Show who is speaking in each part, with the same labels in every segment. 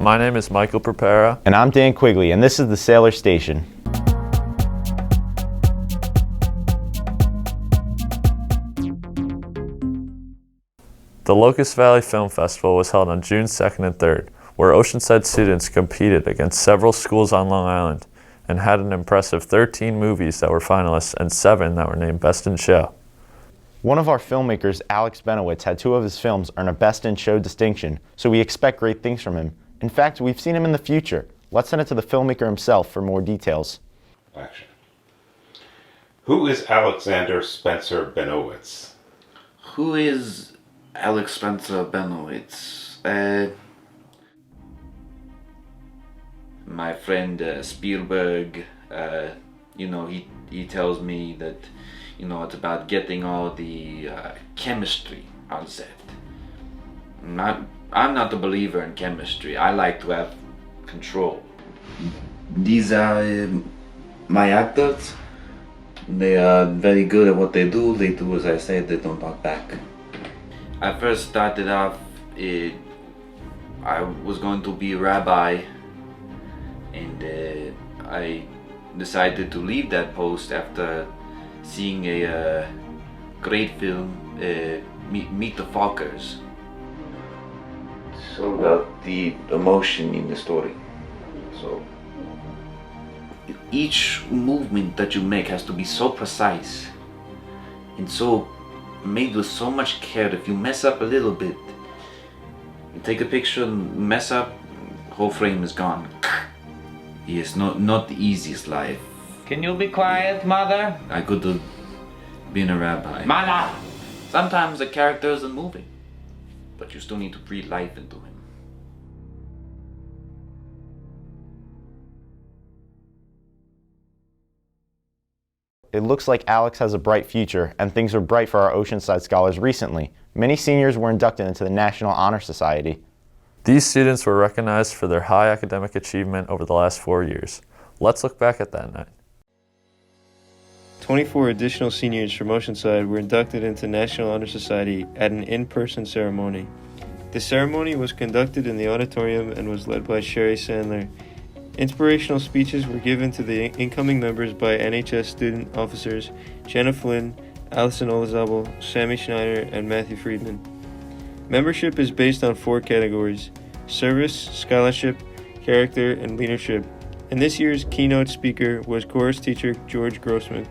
Speaker 1: My name is Michael Perpero.
Speaker 2: And I'm Dan Quigley, and this is the Sailor Station.
Speaker 1: The Locust Valley Film Festival was held on June 2nd and 3rd, where Oceanside students competed against several schools on Long Island and had an impressive 13 movies that were finalists and 7 that were named Best in Show.
Speaker 2: One of our filmmakers, Alex Benowitz, had 2 of his films earn a Best in Show distinction, so we expect great things from him. In fact, we've seen him in the future. Let's send it to the filmmaker himself for more details.
Speaker 3: Action. Who is Alexander Spencer Benowitz?
Speaker 4: Who is Alex Spencer Benowitz? My friend Spielberg, he tells me that, it's about getting all the chemistry on set. I'm not a believer in chemistry. I like to have control. These are my actors. They are very good at what they do. They do as I say, they don't talk back. I first started off, I was going to be a rabbi, and I decided to leave that post after seeing a great film, Meet the Fockers. It's all about the emotion in the story. So each movement that you make has to be so precise and so made with so much care. If you mess up a little bit, you take a picture and mess up, whole frame is gone. Yes, not the easiest life.
Speaker 5: Can you be quiet, mother?
Speaker 4: I could have been a rabbi.
Speaker 5: Mother!
Speaker 4: Sometimes the character isn't moving, but you still need to breathe life into him.
Speaker 2: It looks like Alex has a bright future, and things were bright for our Oceanside scholars recently. Many seniors were inducted into the National Honor Society.
Speaker 1: These students were recognized for their high academic achievement over the last 4 years. Let's look back at that night.
Speaker 6: 24 additional seniors from Oceanside were inducted into National Honor Society at an in-person ceremony. The ceremony was conducted in the auditorium and was led by Sherry Sandler. Inspirational speeches were given to the incoming members by NHS student officers Jenna Flynn, Allison Olazabal, Sammy Schneider, and Matthew Friedman. Membership is based on 4 categories: service, scholarship, character, and leadership. And this year's keynote speaker was chorus teacher George Grossman.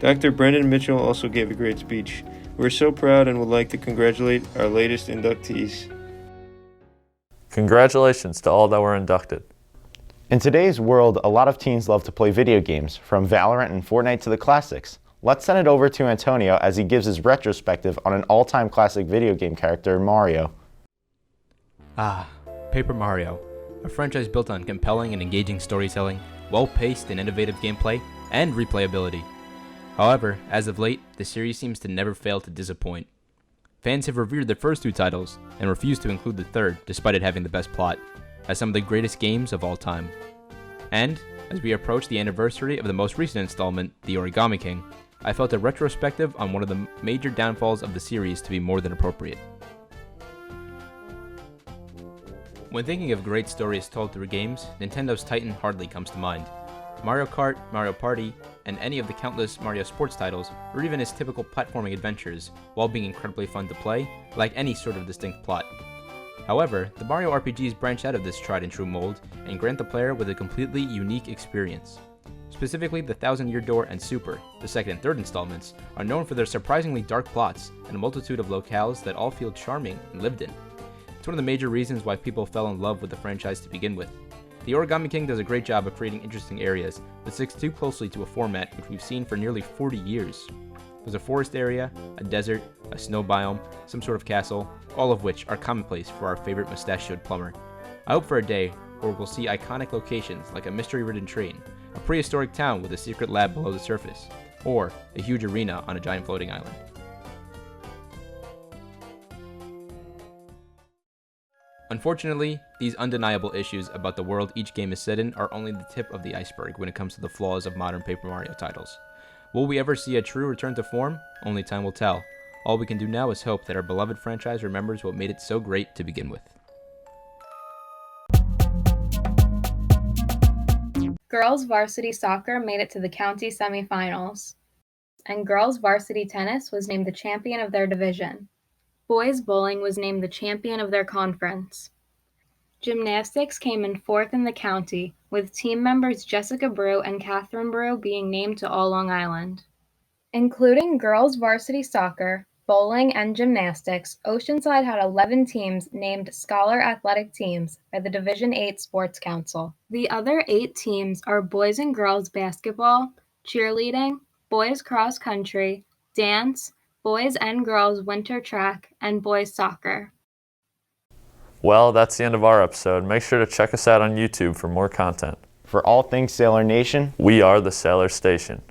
Speaker 6: Dr. Brendan Mitchell also gave a great speech. We're so proud and would like to congratulate our latest inductees.
Speaker 1: Congratulations to all that were inducted.
Speaker 2: In today's world, a lot of teens love to play video games, from Valorant and Fortnite to the classics. Let's send it over to Antonio as he gives his retrospective on an all-time classic video game character, Mario.
Speaker 7: Paper Mario, a franchise built on compelling and engaging storytelling, well-paced and innovative gameplay, and replayability. However, as of late, the series seems to never fail to disappoint. Fans have revered the first 2 titles and refused to include the third, despite it having the best plot, as some of the greatest games of all time. And, as we approach the anniversary of the most recent installment, The Origami King, I felt a retrospective on one of the major downfalls of the series to be more than appropriate. When thinking of great stories told through games, Nintendo's Titan hardly comes to mind. Mario Kart, Mario Party, and any of the countless Mario sports titles, or even his typical platforming adventures, while being incredibly fun to play, lack any sort of distinct plot. However, the Mario RPGs branch out of this tried and true mold and grant the player with a completely unique experience. Specifically, the Thousand Year Door and Super, the second and third installments, are known for their surprisingly dark plots and a multitude of locales that all feel charming and lived in. It's one of the major reasons why people fell in love with the franchise to begin with. The Origami King does a great job of creating interesting areas, but sticks too closely to a format which we've seen for nearly 40 years. There's a forest area, a desert, a snow biome, some sort of castle, all of which are commonplace for our favorite mustachioed plumber. I hope for a day where we'll see iconic locations like a mystery-ridden train, a prehistoric town with a secret lab below the surface, or a huge arena on a giant floating island. Unfortunately, these undeniable issues about the world each game is set in are only the tip of the iceberg when it comes to the flaws of modern Paper Mario titles. Will we ever see a true return to form? Only time will tell. All we can do now is hope that our beloved franchise remembers what made it so great to begin with.
Speaker 8: Girls varsity soccer made it to the county semifinals, and girls varsity tennis was named the champion of their division. Boys bowling was named the champion of their conference. Gymnastics came in fourth in the county, with team members Jessica Brew and Catherine Brew being named to All Long Island. Including girls varsity soccer, bowling, and gymnastics, Oceanside had 11 teams named Scholar Athletic Teams by the Division VIII Sports Council. The other 8 teams are boys and girls basketball, cheerleading, boys cross country, dance, boys and girls winter track, and boys soccer.
Speaker 1: Well, that's the end of our episode. Make sure to check us out on YouTube for more content.
Speaker 2: For all things Sailor Nation,
Speaker 1: We are the Sailor Station.